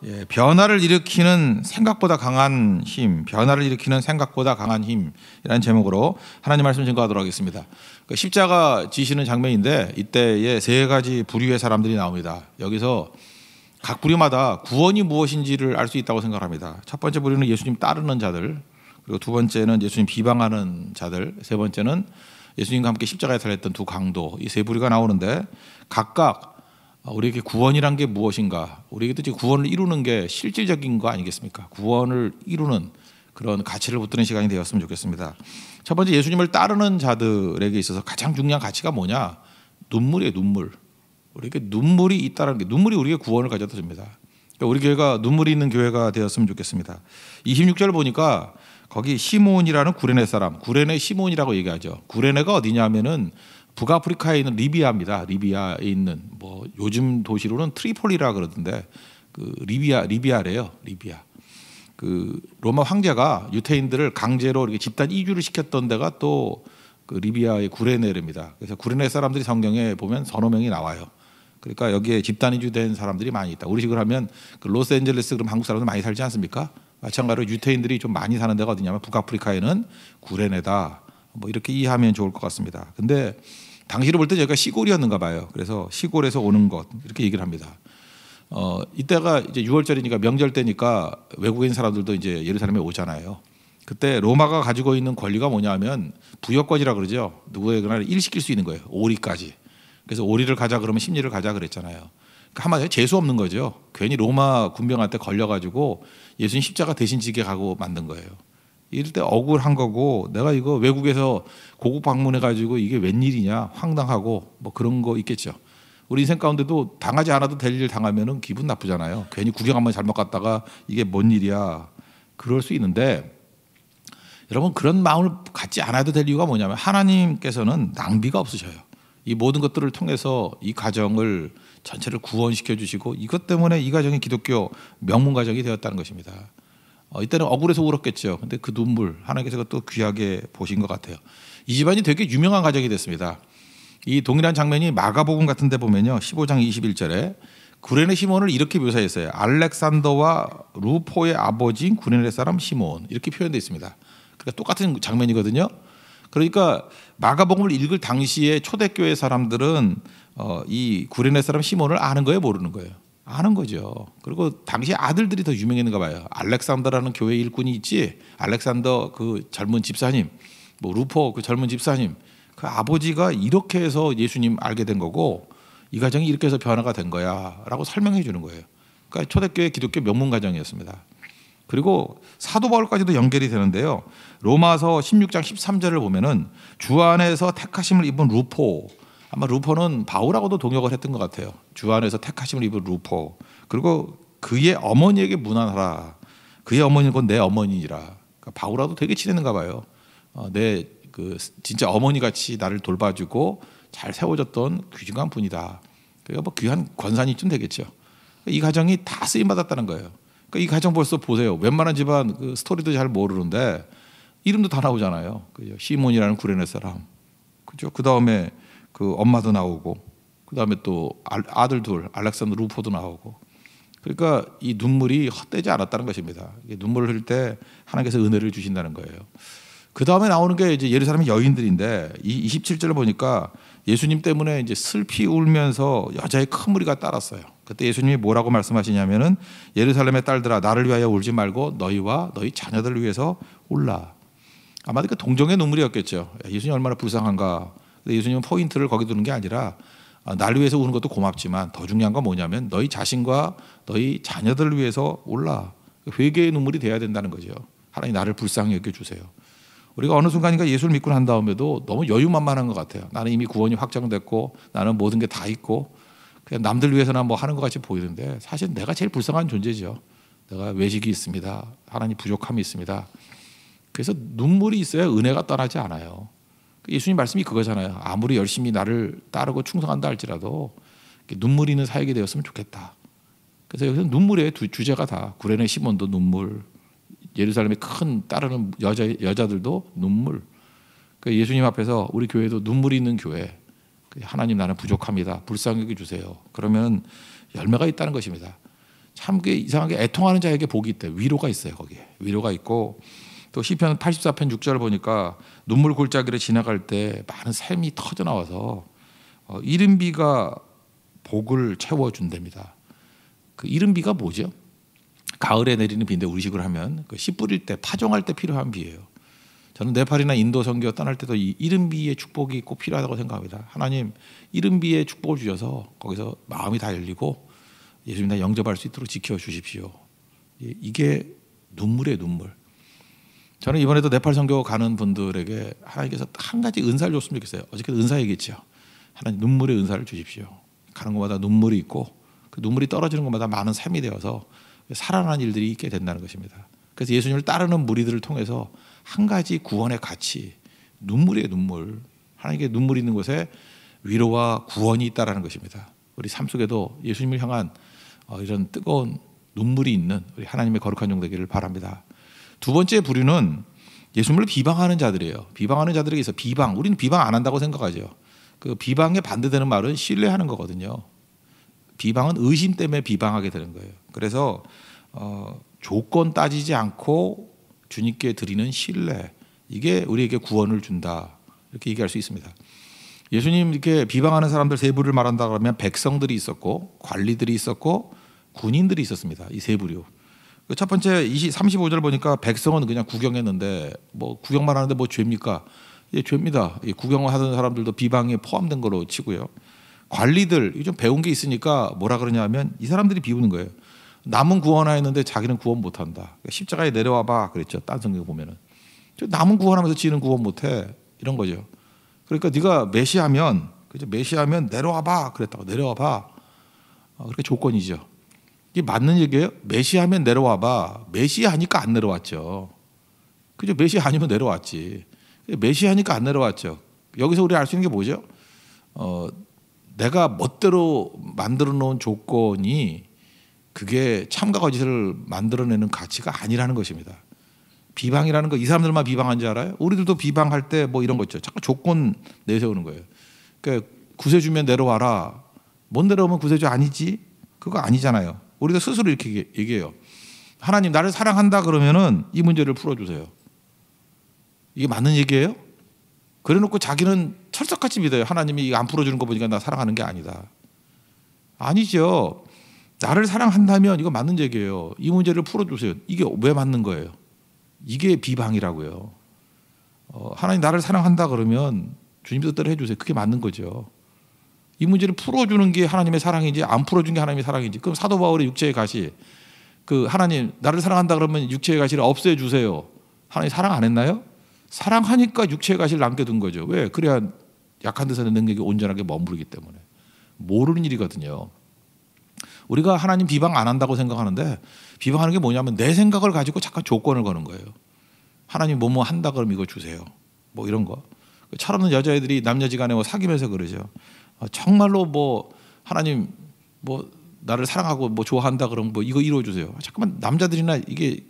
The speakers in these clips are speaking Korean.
예, 변화를 일으키는 생각보다 강한 힘, 변화를 일으키는 생각보다 강한 힘이라는 제목으로 하나님 말씀 증거하도록 하겠습니다. 그 십자가 지시는 장면인데 이때에 세 가지 부류의 사람들이 나옵니다. 여기서 각 부류마다 구원이 무엇인지를 알 수 있다고 생각합니다. 첫 번째 부류는 예수님 따르는 자들, 그리고 두 번째는 예수님 비방하는 자들, 세 번째는 예수님과 함께 십자가에 달렸던 두 강도, 이 세 부류가 나오는데 각각 우리에게 구원이란 게 무엇인가, 우리에게도 이제 구원을 이루는 게 실질적인 거 아니겠습니까? 구원을 이루는 그런 가치를 붙드는 시간이 되었으면 좋겠습니다. 첫 번째, 예수님을 따르는 자들에게 있어서 가장 중요한 가치가 뭐냐? 눈물이에요. 눈물. 우리에게 눈물이 있다는 게, 눈물이 우리에게 구원을 가져다 줍니다. 그러니까 우리 교회가 눈물이 있는 교회가 되었으면 좋겠습니다. 26절 보니까 거기 시몬이라는 구레네 사람, 구레네 시몬이라고 얘기하죠. 구레네가 어디냐면은 북아프리카에 있는 리비아입니다. 리비아에 있는 뭐 요즘 도시로는 트리폴리라 그러던데 그 리비아래요. 리비아. 그 로마 황제가 유태인들을 강제로 이렇게 집단 이주를 시켰던 데가 또 그 리비아의 구레네입니다. 그래서 구레네 사람들이 성경에 보면 서너 명이 나와요. 그러니까 여기에 집단 이주된 사람들이 많이 있다. 우리식으로 하면 그 로스앤젤레스 그럼 한국 사람들 많이 살지 않습니까? 마찬가지로 유태인들이 좀 많이 사는 데가 어디냐면 북아프리카에는 구레네다. 뭐 이렇게 이해하면 좋을 것 같습니다. 근데 당시로 볼 때 여기가 시골이었는가 봐요. 그래서 시골에서 오는 것 이렇게 얘기를 합니다. 이때가 이제 6월절이니까 명절 때니까 외국인 사람들도 이제 예루살렘에 오잖아요. 그때 로마가 가지고 있는 권리가 뭐냐면 부여권이라 그러죠. 누구에게나 일시킬 수 있는 거예요. 오리까지. 그래서 오리를 가자 그러면 심리를 가자 그랬잖아요. 그러니까 한마디로 재수 없는 거죠. 괜히 로마 군병한테 걸려가지고 예수님 십자가 대신 지게 가고 만든 거예요. 이럴 때 억울한 거고, 내가 이거 외국에서 고국 방문해가지고 이게 웬일이냐 황당하고 뭐 그런 거 있겠죠. 우리 인생 가운데도 당하지 않아도 될 일 당하면은 기분 나쁘잖아요. 괜히 구경 한번 잘못 갔다가 이게 뭔 일이야 그럴 수 있는데, 여러분 그런 마음을 갖지 않아도 될 이유가 뭐냐면 하나님께서는 낭비가 없으셔요. 이 모든 것들을 통해서 이 가정을 전체를 구원시켜 주시고 이것 때문에 이 가정이 기독교 명문 가정이 되었다는 것입니다. 이때는 억울해서 울었겠죠. 근데 그 눈물 하나님께서 또 귀하게 보신 것 같아요. 이 집안이 되게 유명한 가정이 됐습니다. 이 동일한 장면이 마가복음 같은 데 보면요, 15장 21절에 구레네 시몬을 이렇게 묘사했어요. 알렉산더와 루포의 아버지인 구레네 사람 시몬, 이렇게 표현되어 있습니다. 그러니까 똑같은 장면이거든요. 그러니까 마가복음을 읽을 당시에 초대교회 사람들은 이 구레네 사람 시몬을 아는 거예요, 모르는 거예요? 아는 거죠. 그리고 당시 아들들이 더 유명했는가 봐요. 알렉산더라는 교회 일꾼이 있지, 알렉산더 그 젊은 집사님, 뭐 루포 그 젊은 집사님, 그 아버지가 이렇게 해서 예수님 알게 된 거고 이 가정이 이렇게 해서 변화가 된 거야 라고 설명해 주는 거예요. 그러니까 초대교회 기독교 명문 가정이었습니다. 그리고 사도 바울까지도 연결이 되는데요. 로마서 16장 13절을 보면은 주 안에서 택하심을 입은 루포, 아마 루포는 바울하고도 동역을 했던 것 같아요. 주 안에서 택하심을 입은 루포, 그리고 그의 어머니에게 문안하라. 그의 어머니는 곧 내 어머니니라. 그러니까 바울하고도 되게 친했는가 봐요. 내 그 진짜 어머니 같이 나를 돌봐주고 잘 세워줬던 귀중한 분이다. 그러니까 뭐 귀한 권사님쯤 되겠죠. 이 가정이 다 쓰임 받았다는 거예요. 그러니까 이 가정 벌써 보세요. 웬만한 집안 그 스토리도 잘 모르는데 이름도 다 나오잖아요. 그죠? 시몬이라는 구레네 사람, 그죠? 그 다음에 그 엄마도 나오고, 그 다음에 또 아들 둘, 알렉산더 루포도 나오고. 그러니까 이 눈물이 헛되지 않았다는 것입니다. 눈물을 흘릴 때 하나님께서 은혜를 주신다는 거예요. 그 다음에 나오는 게 이제 예루살렘의 여인들인데, 이 27절을 보니까 예수님 때문에 이제 슬피 울면서 여자의 큰 무리가 따랐어요. 그때 예수님이 뭐라고 말씀하시냐면은 예루살렘의 딸들아, 나를 위하여 울지 말고 너희와 너희 자녀들을 위해서 울라. 아마 그 동정의 눈물이었겠죠. 예수님 얼마나 불쌍한가. 근데 예수님은 포인트를 거기 두는 게 아니라 나를 위해서 우는 것도 고맙지만 더 중요한 건 뭐냐면 너희 자신과 너희 자녀들을 위해서 울라. 회개의 눈물이 돼야 된다는 거죠. 하나님 나를 불쌍히 여겨주세요. 우리가 어느 순간인가 예수를 믿고 난 다음에도 너무 여유만만한 것 같아요. 나는 이미 구원이 확정됐고 나는 모든 게 다 있고 그냥 남들 위해서나 뭐 하는 것 같이 보이는데, 사실 내가 제일 불쌍한 존재죠. 내가 외식이 있습니다. 하나님 부족함이 있습니다. 그래서 눈물이 있어야 은혜가 떠나지 않아요. 예수님 말씀이 그거잖아요. 아무리 열심히 나를 따르고 충성한다 할지라도 눈물이 있는 사역이 되었으면 좋겠다. 그래서 여기서 눈물의 두 주제가 다, 구레네 시몬도 눈물, 예루살렘의 큰 따르는 여자들도 눈물. 그러니까 예수님 앞에서 우리 교회도 눈물이 있는 교회, 하나님 나는 부족합니다. 불쌍히 여겨 주세요. 그러면 열매가 있다는 것입니다. 참 이상하게 애통하는 자에게 복이 있대. 위로가 있어요. 거기에 위로가 있고, 또 시편 84편 6절 보니까 눈물 골짜기를 지나갈 때 많은 샘이 터져 나와서 이른 비가 복을 채워준답니다. 그 이른 비가 뭐죠? 가을에 내리는 비인데 우리식으로 하면 그 씨 뿌릴 때, 파종할 때 필요한 비예요. 저는 네팔이나 인도 선교 떠날 때도 이 이른 비의 축복이 꼭 필요하다고 생각합니다. 하나님 이른 비의 축복을 주셔서 거기서 마음이 다 열리고 예수님 다 영접할 수 있도록 지켜주십시오. 이게 눈물의 눈물. 저는 이번에도 네팔 선교 가는 분들에게 하나님께서 한 가지 은사를 줬으면 좋겠어요. 어저께도 은사 얘기했죠. 하나님 눈물의 은사를 주십시오. 가는 곳마다 눈물이 있고 그 눈물이 떨어지는 곳마다 많은 샘이 되어서 살아나는 일들이 있게 된다는 것입니다. 그래서 예수님을 따르는 무리들을 통해서 한 가지 구원의 가치, 눈물의 눈물, 하나님께 눈물이 있는 곳에 위로와 구원이 있다라는 것입니다. 우리 삶 속에도 예수님을 향한 이런 뜨거운 눈물이 있는 우리 하나님의 거룩한 종 되기를 바랍니다. 두 번째 부류는 예수님을 비방하는 자들이에요. 비방하는 자들에게 있어 비방, 우리는 비방 안 한다고 생각하죠. 그 비방에 반대되는 말은 신뢰하는 거거든요. 비방은 의심 때문에 비방하게 되는 거예요. 그래서 조건 따지지 않고 주님께 드리는 신뢰, 이게 우리에게 구원을 준다, 이렇게 얘기할 수 있습니다. 예수님 이렇게 비방하는 사람들 세 부류를 말한다 그러면 백성들이 있었고 관리들이 있었고 군인들이 있었습니다. 이 세 부류. 첫 번째 35절 보니까 백성은 그냥 구경했는데 뭐 구경만 하는데 뭐 죄입니까? 예, 죄입니다. 구경을 하던 사람들도 비방에 포함된 거로 치고요. 관리들 좀 배운 게 있으니까 뭐라 그러냐면 이 사람들이 비우는 거예요. 남은 구원하였는데 자기는 구원 못한다. 십자가에 내려와봐 그랬죠. 딴 성경 보면은 남은 구원하면서 지는 구원 못해, 이런 거죠. 그러니까 네가 메시아면, 그죠? 메시아면 내려와봐 그랬다고. 내려와봐. 그렇게 조건이죠. 이게 맞는 얘기예요. 메시아면 내려와봐. 메시아니까 안 내려왔죠. 그죠? 메시아 아니면 내려왔지. 메시아니까 안 내려왔죠. 여기서 우리 알 수 있는 게 뭐죠? 내가 멋대로 만들어 놓은 조건이 그게 참과 거짓을 만들어내는 가치가 아니라는 것입니다. 비방이라는 거, 이 사람들만 비방한 줄 알아요? 우리들도 비방할 때 뭐 이런 거 있죠. 자꾸 조건 내세우는 거예요. 그러니까 구세주면 내려와라. 못 내려오면 구세주 아니지? 그거 아니잖아요. 우리도 스스로 이렇게 얘기해요. 하나님 나를 사랑한다 그러면은 이 문제를 풀어주세요. 이게 맞는 얘기예요? 그래놓고 자기는 철석같이 믿어요. 하나님이 이거 안 풀어주는 거 보니까 나 사랑하는 게 아니다. 아니죠. 나를 사랑한다면 이거 맞는 얘기예요. 이 문제를 풀어주세요. 이게 왜 맞는 거예요? 이게 비방이라고요. 하나님 나를 사랑한다 그러면 주님 뜻대로 해주세요. 그게 맞는 거죠. 이 문제를 풀어주는 게 하나님의 사랑인지 안 풀어주는 게 하나님의 사랑인지. 그럼 사도 바울의 육체의 가시, 그 하나님 나를 사랑한다 그러면 육체의 가시를 없애주세요. 하나님 사랑 안 했나요? 사랑하니까 육체의 가시를 남겨둔 거죠. 왜? 그래야 약한 데서는 능력이 온전하게 머무르기 때문에. 모르는 일이거든요. 우리가 하나님 비방 안 한다고 생각하는데 비방하는 게 뭐냐면 내 생각을 가지고 잠깐 조건을 거는 거예요. 하나님 뭐뭐 한다 그러면 이거 주세요. 뭐 이런 거. 철없는 여자애들이 남녀지간에 뭐 사귀면서 그러죠. 정말로 뭐 하나님 뭐 나를 사랑하고 뭐 좋아한다 그러면 뭐 이거 이루어 주세요. 잠깐만, 남자들이나 이게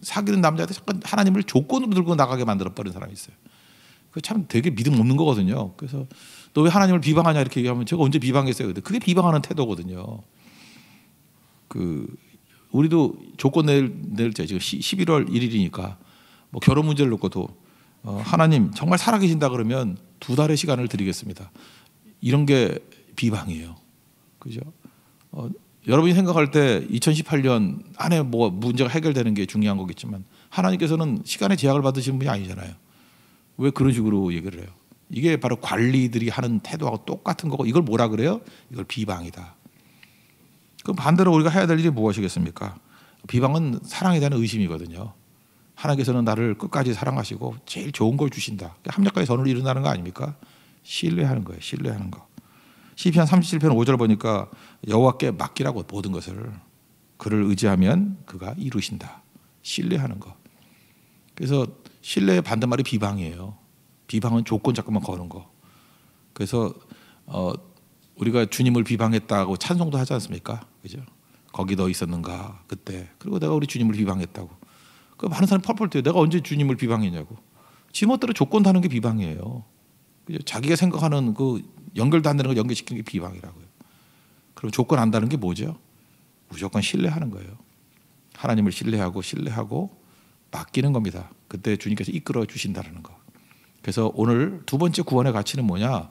사귀는 남자들 잠깐 하나님을 조건으로 들고 나가게 만들어 버린 사람이 있어요. 그 참 되게 믿음 없는 거거든요. 그래서 너 왜 하나님을 비방하냐 이렇게 얘기하면 제가 언제 비방했어요? 근데 그게 비방하는 태도거든요. 우리도 조건 낼 때 지금 11월 1일이니까 뭐 결혼 문제를 놓고도 하나님 정말 살아계신다 그러면 2달의 시간을 드리겠습니다. 이런 게 비방이에요. 그죠? 여러분이 생각할 때 2018년 안에 뭐 문제가 해결되는 게 중요한 거겠지만 하나님께서는 시간의 제약을 받으시는 분이 아니잖아요. 왜 그런 식으로 얘기를 해요? 이게 바로 관리들이 하는 태도하고 똑같은 거고, 이걸 뭐라 그래요? 이걸 비방이다. 그럼 반대로 우리가 해야 될 일이 무엇이겠습니까? 비방은 사랑에 대한 의심이거든요. 하나님께서는 나를 끝까지 사랑하시고 제일 좋은 걸 주신다. 합력과의 선을 이룬다는 거 아닙니까? 신뢰하는 거예요. 신뢰하는 거. 시편 37편 5절 보니까 여호와께 맡기라고, 모든 것을 그를 의지하면 그가 이루신다. 신뢰하는 거. 그래서 신뢰의 반대말이 비방이에요. 비방은 조건 잠깐만 거는 거. 그래서 우리가 주님을 비방했다고 찬송도 하지 않습니까? 그죠? 거기 너 있었는가 그때. 그리고 내가 우리 주님을 비방했다고. 그 많은 사람이 펄펄 뛰어요. 내가 언제 주님을 비방했냐고. 지멋대로 조건 다는 게 비방이에요. 그죠? 자기가 생각하는 그 연결도 안 되는 걸 연결시키는 게 비방이라고요. 그럼 조건 안다는 게 뭐죠? 무조건 신뢰하는 거예요. 하나님을 신뢰하고 맡기는 겁니다. 그때 주님께서 이끌어 주신다는 거. 그래서 오늘 두 번째 구원의 가치는 뭐냐?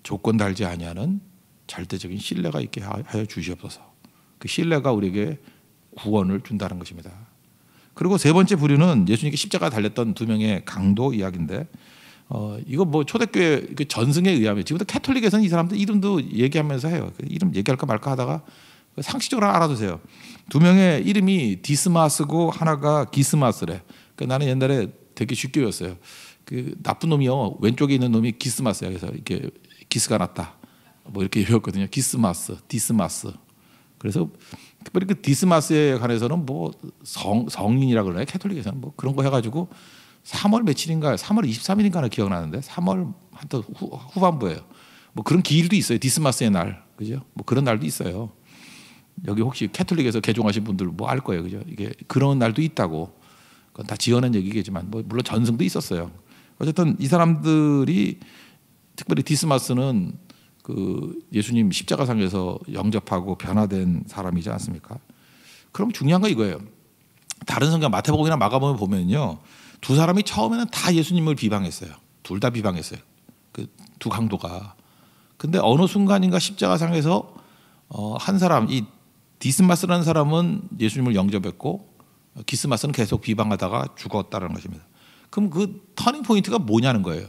조건 달지 아니하는 절대적인 신뢰가 있게 하여 주시옵소서. 그 신뢰가 우리에게 구원을 준다는 것입니다. 그리고 세 번째 부류는 예수님께 십자가 달렸던 두 명의 강도 이야기인데, 이거 뭐 초대교회 전승에 의하면 지금도 캐톨릭에서는 이 사람들 이름도 얘기하면서 해요. 이름 얘기할까 말까 하다가 상식적으로 알아두세요. 두 명의 이름이 디스마스고 하나가 기스마스래. 그러니까 나는 옛날에 되게 쉽게 외웠어요. 그 나쁜 놈이요, 왼쪽에 있는 놈이 기스마스야. 그래서 이렇게 기스가 났다, 뭐 이렇게 외웠거든요. 기스마스, 디스마스. 그래서 특별히 그 디스마스에 관해서는 뭐 성인이라 그러나요? 캐톨릭에서는 뭐 그런 거 해가지고 3월 며칠인가, 3월 23일인가는 기억나는데 3월 한때 후반부예요. 뭐 그런 기일도 있어요. 디스마스의 날, 그죠? 뭐 그런 날도 있어요. 여기 혹시 캐톨릭에서 개종하신 분들 뭐 알 거예요, 그죠? 이게 그런 날도 있다고. 그건 다 지어낸 얘기겠지만 뭐 물론 전승도 있었어요. 어쨌든 이 사람들이 특별히 디스마스는 그 예수님 십자가상에서 영접하고 변화된 사람이지 않습니까? 그럼 중요한 건 이거예요. 다른 성경 마태복음이나 마가복음을 보면요, 두 사람이 처음에는 다 예수님을 비방했어요. 둘 다 비방했어요. 그 두 강도가. 근데 어느 순간인가 십자가상에서 한 사람, 이 디스마스라는 사람은 예수님을 영접했고 기스마스는 계속 비방하다가 죽었다는 것입니다. 그럼 그 터닝 포인트가 뭐냐는 거예요.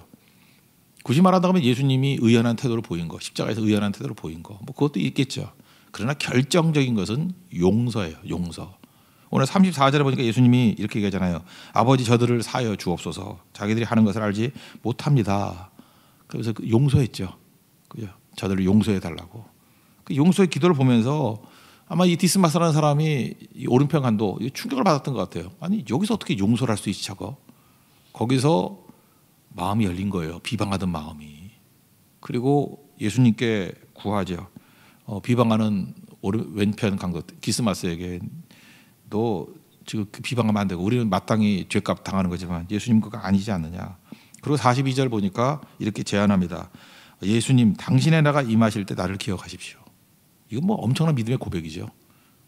굳이 말하자면 예수님이 의연한 태도를 보인 거, 십자가에서 의연한 태도를 보인 거, 뭐 그것도 있겠죠. 그러나 결정적인 것은 용서예요. 용서. 오늘 34절에 보니까 예수님이 이렇게 얘기하잖아요. 아버지 저들을 사하여 주옵소서. 자기들이 하는 것을 알지 못합니다. 그래서 용서했죠. 그죠? 저들을 용서해 달라고. 그 용서의 기도를 보면서 아마 이 디스마스라는 사람이 이 오른편 간도 충격을 받았던 것 같아요. 아니 여기서 어떻게 용서를 할 수 있지 저거? 거기서 마음이 열린 거예요. 비방하던 마음이. 그리고 예수님께 구하죠. 비방하는 왼편 강도 디스마스에게 너 지금 그 비방하면 안 되고 우리는 마땅히 죄값 당하는 거지만 예수님 그거 아니지 않느냐. 그리고 42절 보니까 이렇게 제안합니다. 예수님 당신의 나라가 임하실 때 나를 기억하십시오. 이건 뭐 엄청난 믿음의 고백이죠.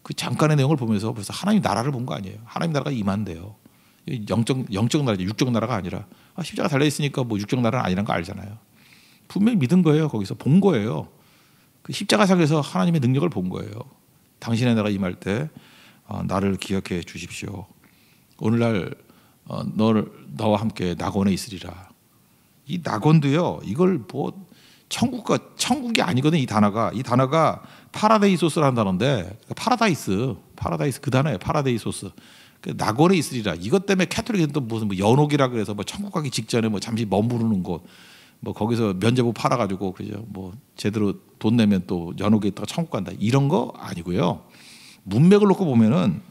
그 잠깐의 내용을 보면서 벌써 하나님 나라를 본 거 아니에요. 하나님 나라가 임한대요. 영적 나라죠. 육적 나라가 아니라. 십자가 달려 있으니까 뭐 육적 나라는 아니란 거 알잖아요. 분명히 믿은 거예요. 거기서 본 거예요. 그 십자가상에서 하나님의 능력을 본 거예요. 당신의 나라가 임할 때 나를 기억해 주십시오. 오늘날 너와 함께 낙원에 있으리라. 이 낙원도요. 이걸 뭐 천국이 아니거든. 이 단어가 파라데이소스라는 단어인데 파라다이스 그 단어예요. 파라데이소스. 낙원에 있으리라. 이것 때문에 캐톨릭은 또 무슨 뭐 연옥이라 그래서 뭐 천국 가기 직전에 뭐 잠시 머무르는 곳, 뭐 거기서 면제부 팔아가지고 그죠? 뭐 제대로 돈 내면 또 연옥에 있다가 천국 간다. 이런 거 아니고요. 문맥을 놓고 보면은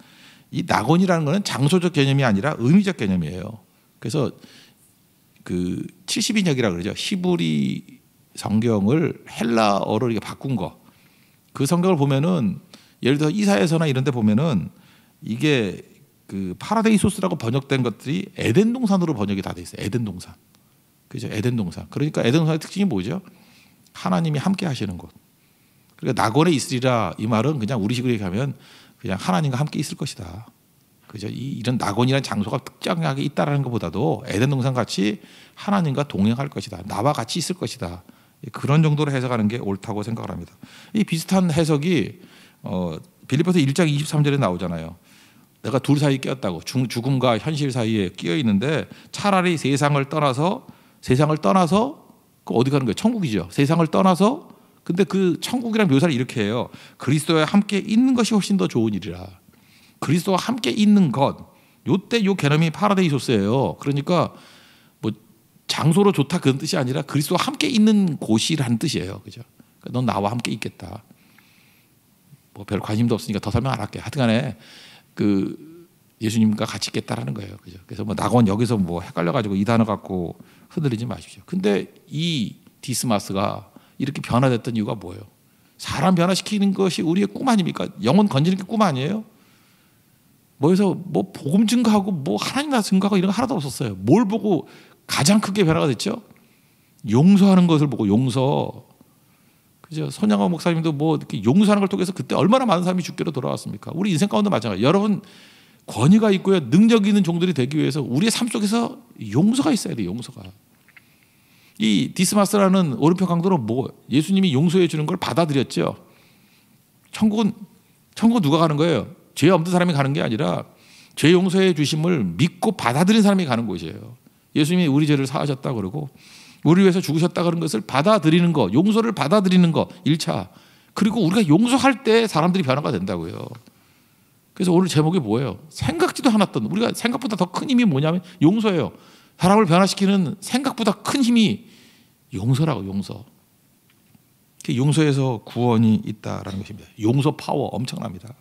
이 낙원이라는 거는 장소적 개념이 아니라 의미적 개념이에요. 그래서 그 70인역이라 그러죠. 히브리 성경을 헬라어로 이렇게 바꾼 거. 그 성경을 보면은 예를 들어 이사야서나 이런 데 보면은 이게 그 파라데이소스라고 번역된 것들이 에덴 동산으로 번역이 다 돼 있어요. 에덴 동산. 그죠? 에덴 동산. 그러니까 에덴 동산의 특징이 뭐죠? 하나님이 함께 하시는 곳. 그러니까 낙원에 있으리라 이 말은 그냥 우리식으로 얘기하면 그냥 하나님과 함께 있을 것이다. 그죠? 이런 낙원이라는 장소가 특정하게 있다라는 것보다도 에덴 동산 같이 하나님과 동행할 것이다. 나와 같이 있을 것이다. 그런 정도로 해석하는 게 옳다고 생각을 합니다. 이 비슷한 해석이 빌립보서 1장 23절에 나오잖아요. 내가 둘 사이에 끼었다고. 죽음과 현실 사이에 끼어 있는데 차라리 세상을 떠나서 그 어디 가는 거예요? 천국이죠. 세상을 떠나서 근데 그 천국이란 묘사를 이렇게 해요. 그리스도와 함께 있는 것이 훨씬 더 좋은 일이라. 그리스도와 함께 있는 것. 요때 요 개념이 파라데이소스예요. 그러니까 뭐 장소로 좋다 그런 뜻이 아니라 그리스도와 함께 있는 곳이라는 뜻이에요. 그죠? 그러니까 넌 나와 함께 있겠다. 뭐 별 관심도 없으니까 더 설명 안 할게. 하여튼간에 그 예수님과 같이 있겠다라는 거예요. 그죠? 그래서 뭐 낙원 여기서 뭐 헷갈려가지고 이 단어 갖고 흔들리지 마십시오. 근데 이 디스마스가 이렇게 변화됐던 이유가 뭐예요? 사람 변화시키는 것이 우리의 꿈 아닙니까? 영혼 건지는 게 꿈 아니에요? 뭐해서 뭐 복음 증거하고 뭐 하나님 나라 증거하고 이런 거 하나도 없었어요. 뭘 보고 가장 크게 변화가 됐죠? 용서하는 것을 보고 용서. 그죠? 손양호 목사님도 뭐 이렇게 용서하는 걸 통해서 그때 얼마나 많은 사람이 죽게로 돌아왔습니까? 우리 인생 가운데 마찬가지. 여러분 권위가 있고요, 능력 있는 종들이 되기 위해서 우리의 삶 속에서 용서가 있어야 돼. 용서가. 이 디스마스라는 오른편 강도는 뭐 예수님이 용서해 주는 걸 받아들였죠. 천국은 누가 가는 거예요? 죄 없는 사람이 가는 게 아니라 죄 용서해 주심을 믿고 받아들인 사람이 가는 곳이에요. 예수님이 우리 죄를 사하셨다 그러고 우리 위해서 죽으셨다 그런 것을 받아들이는 거, 용서를 받아들이는 거 1차. 그리고 우리가 용서할 때 사람들이 변화가 된다고요. 그래서 오늘 제목이 뭐예요? 생각지도 않았던, 우리가 생각보다 더 큰 힘이 뭐냐면 용서예요. 사람을 변화시키는 생각보다 큰 힘이 용서라고. 용서. 용서에서 구원이 있다라는 것입니다. 용서 파워 엄청납니다.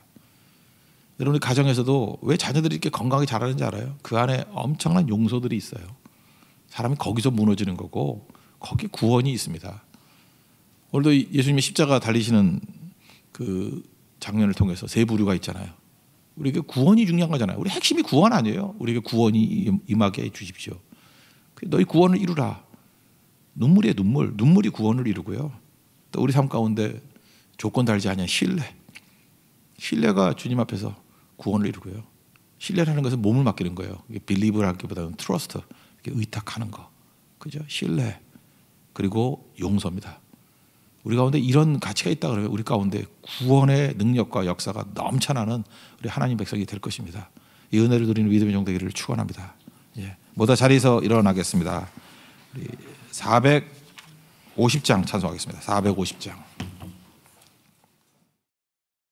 여러분 가정에서도 왜 자녀들이 이렇게 건강하게 자라는지 알아요? 그 안에 엄청난 용서들이 있어요. 사람이 거기서 무너지는 거고 거기에 구원이 있습니다. 오늘도 예수님이 십자가 달리시는 그 장면을 통해서 세 부류가 있잖아요. 우리에게 구원이 중요한 거잖아요. 우리 핵심이 구원 아니에요. 우리에게 구원이 임하게 해 주십시오. 너희 구원을 이루라. 눈물이에요. 눈물이 구원을 이루고요. 또 우리 삶 가운데 조건 달지 않은 신뢰가 주님 앞에서 구원을 이루고요. 신뢰라는 것은 몸을 맡기는 거예요. believe라기보다는 trust, 의탁하는 거, 그죠? 신뢰 그리고 용서입니다. 우리 가운데 이런 가치가 있다 그러면 우리 가운데 구원의 능력과 역사가 넘쳐나는 우리 하나님 백성이 될 것입니다. 이 은혜를 누리는 믿음의 종 되기를 축원합니다. 예, 모두 자리에서 일어나겠습니다. 우리 450장 찬송하겠습니다. 450장.